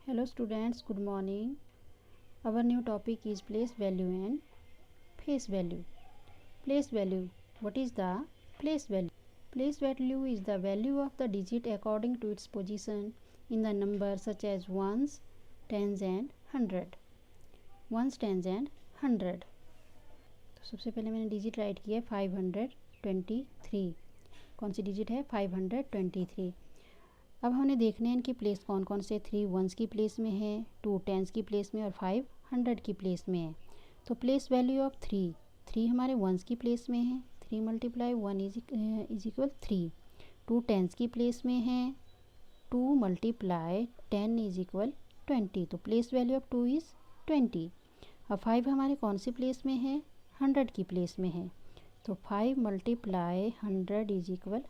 Hello students, good morning. Our new topic is place value and face value. Place value. What is the place value? Place value is the value of the digit according to its position in the number such as ones, tens and hundred. Ones, tens and hundred. तो सबसे पहले मैंने digit right किया 523. कौन सी digit है? 523. अब हमने देखने हैं इनकी प्लेस कौन कौन से 3 वंस की प्लेस में है, 2 टेंस की प्लेस में और 5 100 की प्लेस में है। तो प्लेस वैल्यू ऑफ 3 हमारे वंस की प्लेस में है, 3 × 1 इज इक्वल 3। 2 टेंस की प्लेस में है, 2 × 10 इज इक्वल 20। तो प्लेस वैल्यू ऑफ 2 इज़ 20। अब 5 हमारे कौन सी प्लेस में है? 100 की प्लेस में है। तो 5 × 100 इज इक्वल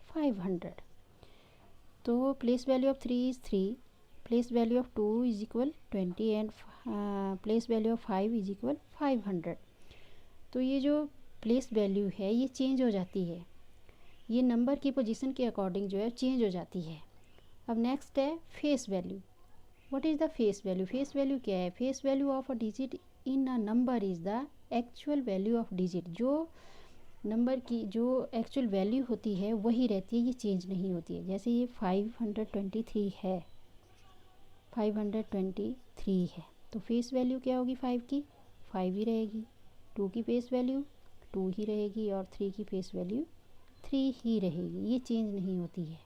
500। तो place value of 3 is 3, place value of 2 is equal 20 and place value of 5 is equal 500। तो ये जो प्लेस वैल्यू है ये चेंज हो जाती है, ये नंबर की पोजीशन के अकॉर्डिंग जो है चेंज हो जाती है। अब नेक्स्ट है face value. What is the face value? Face value क्या है? Face value of a digit in a number is the actual value of digit. जो नंबर की जो एक्चुअल वैल्यू होती है वही रहती है, ये चेंज नहीं होती है। जैसे ये 523 है, 523 है, तो फेस वैल्यू क्या होगी? 5 की 5 ही रहेगी, 2 की फेस वैल्यू 2 ही रहेगी और 3 की फेस वैल्यू 3 ही रहेगी, ये चेंज नहीं होती है।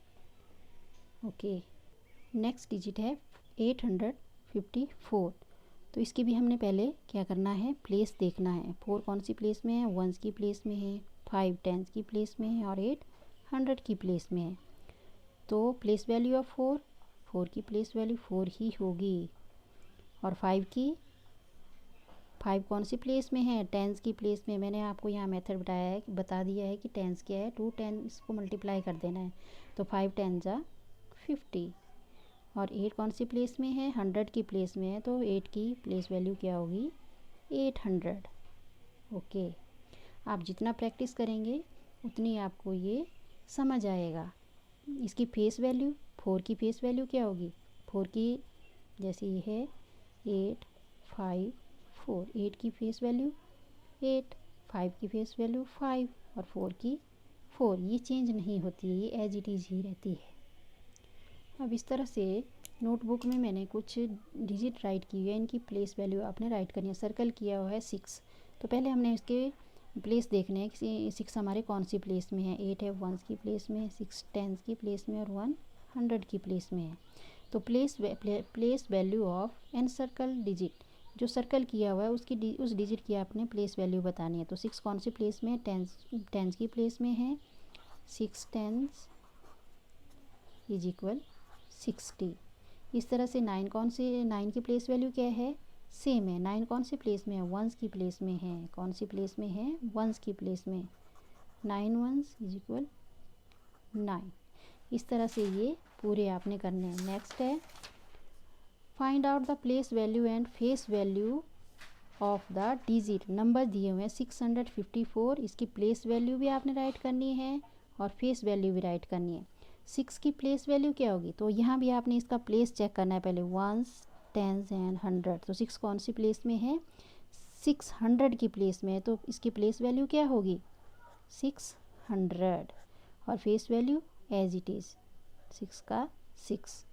ओके, नेक्स्ट डिजिट है 854। तो इसकी भी हमने पहले क्या करना है? प्लेस देखना है। 4 कौन सी प्लेस में है? वंस की प्लेस में है, 5 टेंस की प्लेस में है और 8 100 की प्लेस में है। तो प्लेस वैल्यू ऑफ 4 की प्लेस वैल्यू 4 ही होगी। और 5 कौन सी प्लेस में है? टेंस की प्लेस में। मैंने आपको यहाँ मेथड बता दिया है कि टेंस क्या है। 2 टेंस को मल्टीप्लाई कर देना है, तो 5 टेंस 50। और 8 कौन सी प्लेस में है? 100 की प्लेस में है, तो 8 की प्लेस वैल्यू क्या होगी? 800। ओके, आप जितना प्रैक्टिस करेंगे उतनी आपको ये समझ आएगा। इसकी फेस वैल्यू 4 की फेस वैल्यू क्या होगी? 4 की जैसे ये है 8 5 4, 8 की फेस वैल्यू 8, 5 की फेस वैल्यू 5 और 4 की 4। ये चेंज नहीं होती है, ये एज इट इज़ ही रहती है। अब इस तरह से नोटबुक में मैंने कुछ डिजिट राइट की है, इनकी प्लेस वैल्यू आपने राइट करनी है। सर्कल किया हुआ है 6, तो पहले हमने इसके प्लेस देखने हैं कि 6 हमारे कौन सी प्लेस में है। 8 है वंस की प्लेस में, 6 टेंस की प्लेस में और 1 100 की प्लेस में है। तो place value of an circle digit, जो सर्कल किया हुआ है उसकी उस डिजिट की आपने प्लेस वैल्यू बतानी है। तो 6 कौन सी प्लेस में है? टेंस की प्लेस में है, 6 टेंस इज इक्वल 60। इस तरह से 9 की प्लेस वैल्यू क्या है? सेम है। 9 कौन सी प्लेस में है? वंस की प्लेस में है। कौन सी प्लेस में है? वंस की प्लेस में। 9 वंस इज इक्वल 9। इस तरह से ये पूरे आपने करने हैं। नेक्स्ट है find out the place value and face value of the digit. Number दिए हुए हैं 654, इसकी प्लेस वैल्यू भी आपने राइट करनी है और फेस वैल्यू भी राइट करनी है। 6 की प्लेस वैल्यू क्या होगी? तो यहाँ भी आपने इसका प्लेस चेक करना है पहले, वंस टेंस एंड 100। तो 6 कौन सी प्लेस में है? 600 की प्लेस में है, तो इसकी प्लेस वैल्यू क्या होगी? 600 और face value as it is 6 का 6।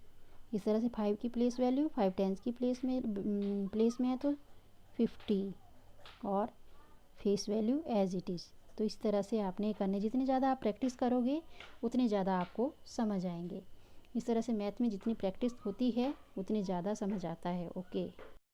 इस तरह से 5 की प्लेस वैल्यू 5 टेंस की प्लेस में है तो 50 और face value as it is. तो इस तरह से आपने करने, जितनी ज़्यादा आप प्रैक्टिस करोगे उतने ज़्यादा आपको समझ आएंगे। इस तरह से मैथ में जितनी प्रैक्टिस होती है उतनी ज़्यादा समझ आता है। ओके।